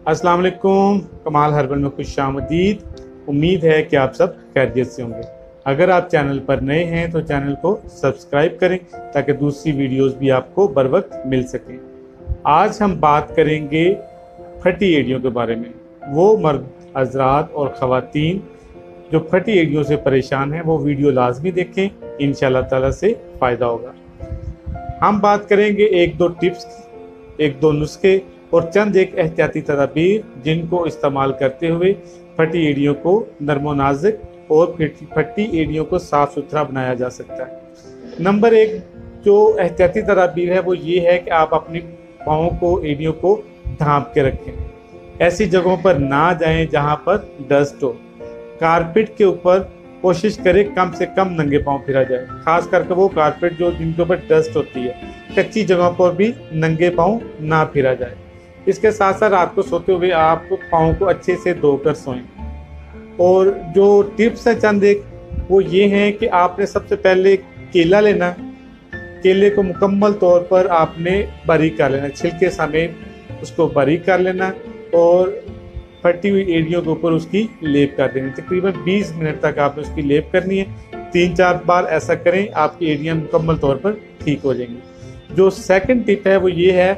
अस्सलाम वालेकुम। कमाल हर्बल में खुशामदीद। उम्मीद है कि आप सब खैरियत से होंगे। अगर आप चैनल पर नए हैं तो चैनल को सब्सक्राइब करें ताकि दूसरी वीडियोस भी आपको बर वक्त मिल सकें। आज हम बात करेंगे फटी एड़ियों के बारे में। वो मर्द हजरात और ख़वातीन जो फटी एड़ियों से परेशान हैं वो वीडियो लाजमी देखें, इंशाल्लाह ताला से फ़ायदा होगा। हम बात करेंगे एक दो टिप्स, एक दो नुस्खे और चंद एक एहतियाती तदाबीर जिनको इस्तेमाल करते हुए फटी एड़ियों को नरमो नाजुक और फटी एड़ियों को साफ़ सुथरा बनाया जा सकता है। नंबर एक जो एहतियाती तदाबीर है वो ये है कि आप अपनी पाँव को, एड़ियों को ढांप के रखें। ऐसी जगहों पर ना जाएं जहां पर डस्ट हो। कारपेट के ऊपर कोशिश करें कम से कम नंगे पाँव फिरा जाए, खास करके वो कारपेट जो जिनके ऊपर डस्ट होती है। कच्ची जगहों पर भी नंगे पाँव ना फिरा जाए। इसके साथ साथ रात को सोते हुए आप पाँव को अच्छे से धोकर सोएं। और जो टिप्स है चंद एक वो ये हैं कि आपने सबसे पहले केला लेना। केले को मुकम्मल तौर पर आपने बारीक कर लेना, छिलके समेत उसको बारीक कर लेना और फटी हुई एड़ियों के ऊपर उसकी लेप कर देनी। तकरीबन 20 मिनट तक आपने उसकी लेप करनी है। 3-4 बार ऐसा करें, आपकी एड़ियाँ मुकम्मल तौर पर ठीक हो जाएंगी। जो सेकंड टिप है वो ये है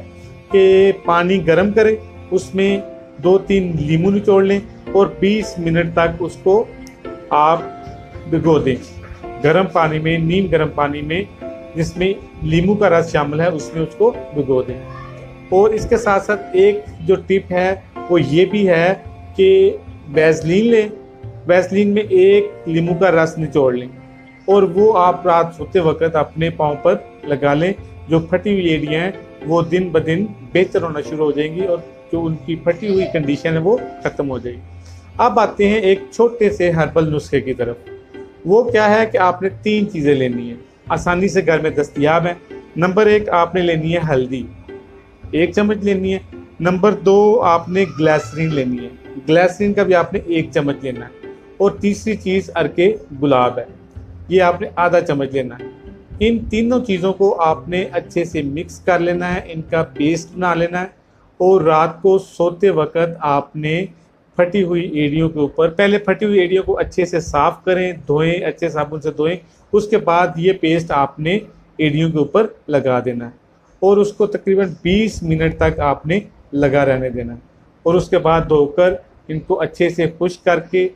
कि पानी गर्म करें, उसमें 2-3 लीमू निचोड़ लें और 20 मिनट तक उसको आप भिगो दें गर्म पानी में, नीम गर्म पानी में जिसमें लीमू का रस शामिल है, उसमें उसको भिगो दें। और इसके साथ साथ एक जो टिप है वो ये भी है कि वैसलीन लें। वैसलीन में 1 लीमू का रस निचोड़ लें और वो आप रात सोते वक्त अपने पाँव पर लगा लें। जो फटी हुई एड़ियाँ हैं वो दिन ब दिन बेहतर होना शुरू हो जाएंगी और जो उनकी फटी हुई कंडीशन है वो ख़त्म हो जाएगी। अब आते हैं एक छोटे से हर्बल नुस्खे की तरफ। वो क्या है कि आपने 3 चीज़ें लेनी है, आसानी से घर में दस्तयाब हैं। नंबर 1 आपने लेनी है हल्दी, 1 चम्मच लेनी है। नंबर 2 आपने ग्लिसरीन लेनी है, ग्लिसरीन का भी आपने 1 चम्मच लेना है। और तीसरी चीज़ अर्के गुलाब है, ये आपने आधा चम्मच लेना है। इन तीनों चीज़ों को आपने अच्छे से मिक्स कर लेना है, इनका पेस्ट बना लेना है। और रात को सोते वक्त आपने फटी हुई एड़ियों के ऊपर पहले फटी हुई एड़ियों को अच्छे से साफ़ करें, धोएं, अच्छे साबुन से धोएं। उसके बाद ये पेस्ट आपने एड़ियों के ऊपर लगा देना है और उसको तकरीबन 20 मिनट तक आपने लगा रहने देना है। और उसके बाद धोकर इनको अच्छे से खुश करके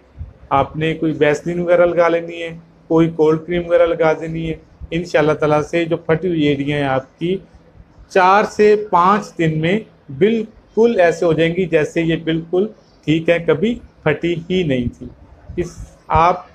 आपने कोई वैसलीन वगैरह लगा लेनी है, कोई कोल्ड क्रीम वगैरह लगा देनी है। इंशाल्लाह ताला से जो फटी हुई एड़ियाँ हैं आपकी 4 से 5 दिन में बिल्कुल ऐसे हो जाएंगी जैसे ये बिल्कुल ठीक है, कभी फटी ही नहीं थी। आप